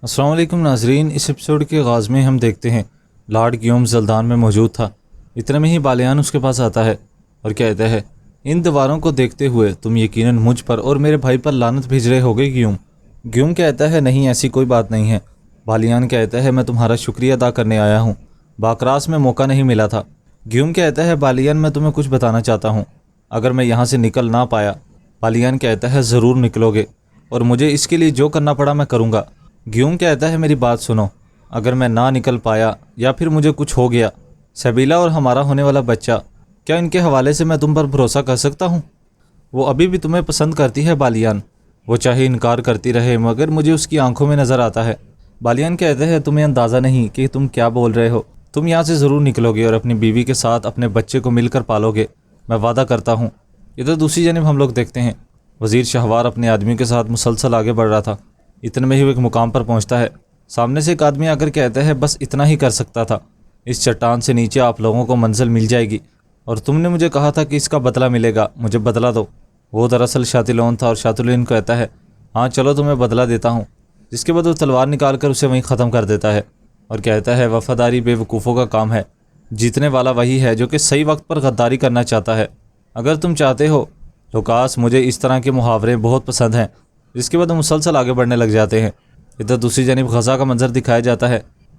السلام علیکم ناظرین، اس ایپیسوڈ کے آغاز میں ہم دیکھتے ہیں لارڈ گیوم زلدان میں موجود تھا۔ اتنے میں ہی بالیان اس کے پاس آتا ہے اور کہتا ہے، ان دیواروں کو دیکھتے ہوئے تم یقیناً مجھ پر اور میرے بھائی پر لعنت بھیج رہے ہوگے گیوم۔ گیوم کہتا ہے، نہیں ایسی کوئی بات نہیں ہے۔ بالیان کہتا ہے، میں تمہارا شکریہ ادا کرنے آیا ہوں، باکراس میں موقع نہیں ملا تھا۔ گیوم کہتا ہے، بالیان میں تمہیں کچھ بتانا چاہتا ہوں، اگر میں یہاں سے نکل نہ پایا۔ بالیان کہتا ہے، ضرور نکلو گے اور مجھے اس کے لیے جو کرنا پڑا میں کروں گا۔ گیوم کہتا ہے، میری بات سنو، اگر میں نہ نکل پایا یا پھر مجھے کچھ ہو گیا، سبیلا اور ہمارا ہونے والا بچہ، کیا ان کے حوالے سے میں تم پر بھروسہ کر سکتا ہوں؟ وہ ابھی بھی تمہیں پسند کرتی ہے بالیان، وہ چاہے انکار کرتی رہے مگر مجھے اس کی آنکھوں میں نظر آتا ہے۔ بالیان کہتے ہیں، تمہیں اندازہ نہیں کہ تم کیا بول رہے ہو، تم یہاں سے ضرور نکلو گے اور اپنی بیوی کے ساتھ اپنے بچے کو مل کر پالو گے، میں وعدہ کرتا ہوں۔ ادھر دوسری جانب ہم لوگ دیکھتے ہیں وزیر شہوار اپنے آدمیوں کے ساتھ مسلسل آگے بڑھ رہا تھا۔ اتنے میں ہی وہ ایک مقام پر پہنچتا ہے، سامنے سے ایک آدمی آ کر کہتا ہے، بس اتنا ہی کر سکتا تھا، اس چٹان سے نیچے آپ لوگوں کو منزل مل جائے گی اور تم نے مجھے کہا تھا کہ اس کا بدلہ ملے گا، مجھے بدلہ دو۔ وہ دراصل شاتلون تھا اور شاتلون کہتا ہے، ہاں چلو تمہیں بدلہ دیتا ہوں، جس کے بعد وہ تلوار نکال کر اسے وہیں ختم کر دیتا ہے اور کہتا ہے، وفاداری بے وقوفوں کا کام ہے، جیتنے والا وہی ہے جو کہ صحیح وقت پر غداری کرنا چاہتا ہے۔ اگر تم چاہتے ہو لوکاس، مجھے اس طرح کے محاورے بہت پسند ہیں۔ جس کے بعد وہ مسلسل آگے بڑھنے لگ جاتے ہیں۔ ادھر دوسری جانب غزہ کا منظر دکھایا جاتا ہے،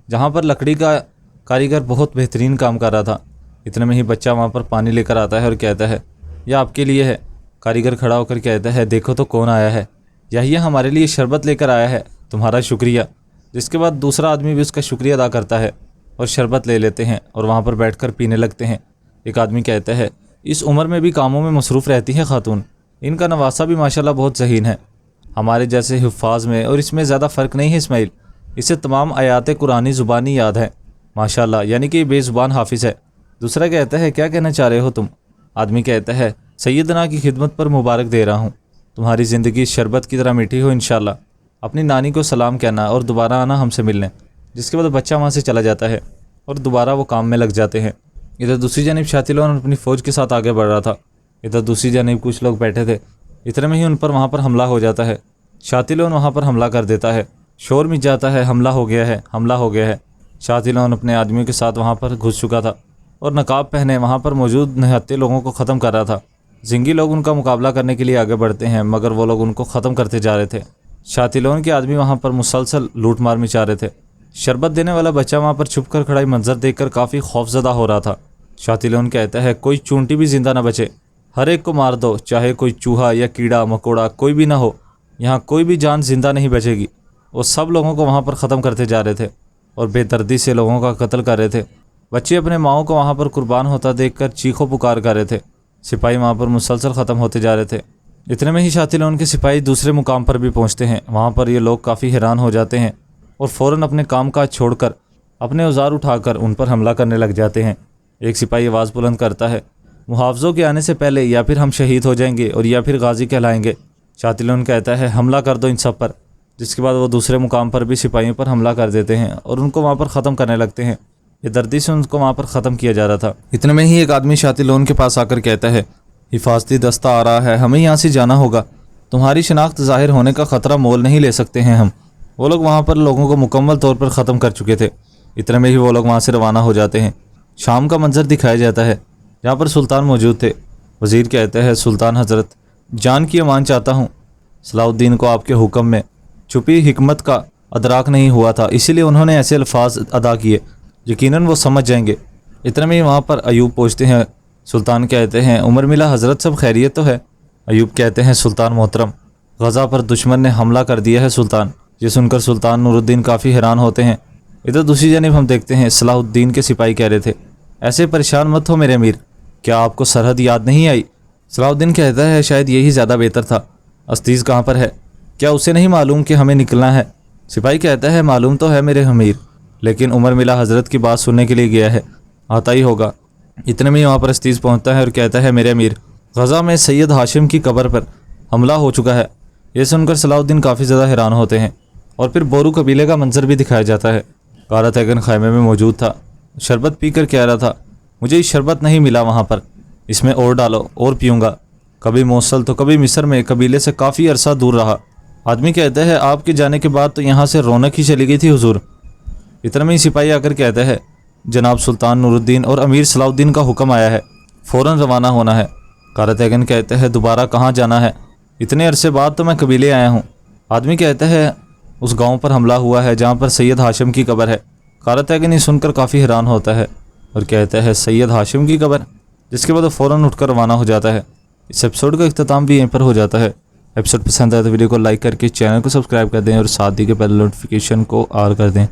جہاں پر لکڑی کا کاریگر بہت بہترین کام کر رہا تھا۔ اتنے میں ہی بچہ وہاں پر پانی لے کر آتا ہے اور کہتا ہے، یہ آپ کے لیے ہے۔ کاریگر کھڑا ہو کر کہتا ہے، دیکھو تو کون آیا ہے، یہی ہمارے لیے شربت لے کر آیا ہے، تمہارا شکریہ۔ جس کے بعد دوسرا آدمی بھی اس کا شکریہ ادا کرتا ہے اور شربت لے لیتے ہیں اور وہاں پر بیٹھ کر پینے لگتے ہیں۔ ایک آدمی کہتا ہے، اس عمر میں بھی کاموں میں مصروف رہتی ہے خاتون، ان کا نواسہ بھی ماشاءاللہ بہت ذہین ہے، ہمارے جیسے حفاظ میں اور اس میں زیادہ فرق نہیں ہے اسماعیل، اسے تمام آیات قرآنی زبانی یاد ہے ماشاءاللہ، یعنی کہ یہ بے زبان حافظ ہے۔ دوسرا کہتا ہے، کیا کہنا چاہ رہے ہو تم؟ آدمی کہتا ہے، سیدنا کی خدمت پر مبارک دے رہا ہوں، تمہاری زندگی شربت کی طرح میٹھی ہو انشاءاللہ، اپنی نانی کو سلام کہنا اور دوبارہ آنا ہم سے ملنے۔ جس کے بعد بچہ وہاں سے چلا جاتا ہے اور دوبارہ وہ کام میں لگ جاتے ہیں۔ ادھر دوسری جانب شاتلون اپنی فوج کے ساتھ آگے بڑھ رہا تھا۔ ادھر دوسری جانب کچھ لوگ بیٹھے تھے، اتنے میں ہی ان پر وہاں پر حملہ ہو جاتا ہے۔ شاتلون وہاں پر حملہ کر دیتا ہے، شور مچ جاتا ہے، حملہ ہو گیا ہے، حملہ ہو گیا ہے۔ شاتلون اپنے آدمیوں کے ساتھ وہاں پر گھس چکا تھا اور نقاب پہنے وہاں پر موجود نہتے لوگوں کو ختم کر رہا تھا۔ زنگی لوگ ان کا مقابلہ کرنے کے لیے آگے بڑھتے ہیں مگر وہ لوگ ان کو ختم کرتے جا رہے تھے۔ شاتلون کے آدمی وہاں پر مسلسل لوٹ مار مچا رہے تھے۔ شربت دینے والا بچہ وہاں پر چھپ کر کھڑا منظر دیکھ کر کافی خوفزدہ ہو رہا تھا۔ شاتلون کہتا ہے، کوئی چونٹی بھی زندہ نہ بچے، ہر ایک کو مار دو، چاہے کوئی چوہا یا کیڑا مکوڑا کوئی بھی نہ ہو، یہاں کوئی بھی جان زندہ نہیں بچے گی۔ وہ سب لوگوں کو وہاں پر ختم کرتے جا رہے تھے اور بے دردی سے لوگوں کا قتل کر رہے تھے۔ بچے اپنے ماؤں کو وہاں پر قربان ہوتا دیکھ کر چیخو پکار کر رہے تھے۔ سپاہی وہاں پر مسلسل ختم ہوتے جا رہے تھے۔ اتنے میں ہی شاتلون کے سپاہی دوسرے مقام پر بھی پہنچتے ہیں۔ وہاں پر یہ لوگ کافی حیران ہو جاتے ہیں اور فوراً اپنے کام کاج چھوڑ کر اپنے اوزار اٹھا کر ان پر حملہ کرنے لگ جاتے ہیں۔ ایک سپاہی آواز بلند کرتا ہے، محافظوں کے آنے سے پہلے یا پھر ہم شہید ہو جائیں گے اور یا پھر غازی کہلائیں گے۔ شاتلون کہتا ہے، حملہ کر دو ان سب پر۔ جس کے بعد وہ دوسرے مقام پر بھی سپاہیوں پر حملہ کر دیتے ہیں اور ان کو وہاں پر ختم کرنے لگتے ہیں۔ یہ دردی سے ان کو وہاں پر ختم کیا جا رہا تھا۔ اتنے میں ہی ایک آدمی شاتلون کے پاس آ کر کہتا ہے، حفاظتی دستہ آ رہا ہے، ہمیں یہاں سے جانا ہوگا، تمہاری شناخت ظاہر ہونے کا خطرہ مول نہیں لے سکتے ہیں ہم۔ وہ لوگ وہاں پر لوگوں کو مکمل طور پر ختم کر چکے تھے۔ اتنے میں ہی وہ لوگ وہاں سے روانہ ہو جاتے ہیں۔ شام کا منظر دکھایا جاتا ہے جہاں پر سلطان موجود تھے۔ وزیر کہتا ہے، سلطان حضرت، جان کی امان چاہتا ہوں، صلاح الدین کو آپ کے حکم میں چھپی حکمت کا ادراک نہیں ہوا تھا، اسی لیے انہوں نے ایسے الفاظ ادا کیے، یقیناً وہ سمجھ جائیں گے۔ اتنے میں وہاں پر ایوب پہنچتے ہیں۔ سلطان کہتے ہیں، عمر ملا حضرت، سب خیریت تو ہے؟ ایوب کہتے ہیں، سلطان محترم، غزہ پر دشمن نے حملہ کر دیا ہے سلطان۔ یہ سن کر سلطان نور الدین کافی حیران ہوتے ہیں۔ ادھر دوسری جانب ہم دیکھتے ہیں صلاح الدین کے سپاہی کہہ رہے تھے، ایسے پریشان مت ہو میرے امیر، کیا آپ کو سرحد یاد نہیں آئی؟ صلاح الدین کہتا ہے، شاید یہی زیادہ بہتر تھا۔ عزیز کہاں پر ہے؟ کیا اسے نہیں معلوم کہ ہمیں نکلنا ہے؟ سپاہی کہتا ہے، معلوم تو ہے میرے امیر، لیکن عمر ملا حضرت کی بات سننے کے لیے گیا ہے، آتا ہی ہوگا۔ اتنے میں وہاں پر عزیز پہنچتا ہے اور کہتا ہے، میرے امیر، غزہ میں سید ہاشم کی قبر پر حملہ ہو چکا ہے۔ یہ سن کر صلاح الدین کافی زیادہ حیران ہوتے ہیں اور پھر بورو قبیلے کا منظر بھی دکھایا جاتا ہے۔ قارہ تیغن خیمے میں موجود تھا، شربت پی کر کہہ رہا تھا، مجھے شربت نہیں ملا وہاں پر، اس میں اور ڈالو اور پیوں گا۔ کبھی موصل تو کبھی مصر میں قبیلے سے کافی عرصہ دور رہا، آدمی کہتا ہے آپ کے جانے کے بعد تو یہاں سے رونق ہی چلی گئی تھی حضور۔ اتنے میں ہی سپاہی آ کر کہتا ہے جناب سلطان نور الدین اور امیر صلاح الدین کا حکم آیا ہے، فوراً روانہ ہونا ہے۔ قارتگین کہتا ہے دوبارہ کہاں جانا ہے؟ اتنے عرصے بعد تو میں قبیلے آیا ہوں۔ آدمی کہتا ہے اس گاؤں پر حملہ ہوا ہے جہاں پر سید ہاشم کی قبر ہے۔ قارتگین یہ سن کر کافی حیران ہوتا ہے اور کہتا ہے سید ہاشم کی قبر، جس کے بعد وہ فوراً اٹھ کر روانہ ہو جاتا ہے۔ اس ایپیسوڈ کا اختتام بھی یہیں پر ہو جاتا ہے۔ ایپیسوڈ پسند آئے تو ویڈیو کو لائک کر کے چینل کو سبسکرائب کر دیں اور ساتھ ہی کے بیل نوٹیفیکیشن کو آل کر دیں۔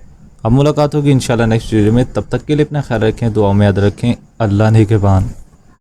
اب ملاقات ہوگی انشاءاللہ نیکسٹ ویڈیو میں، تب تک کے لیے اپنا خیال رکھیں، دعاؤں میں یاد رکھیں۔ اللہ نگہبان۔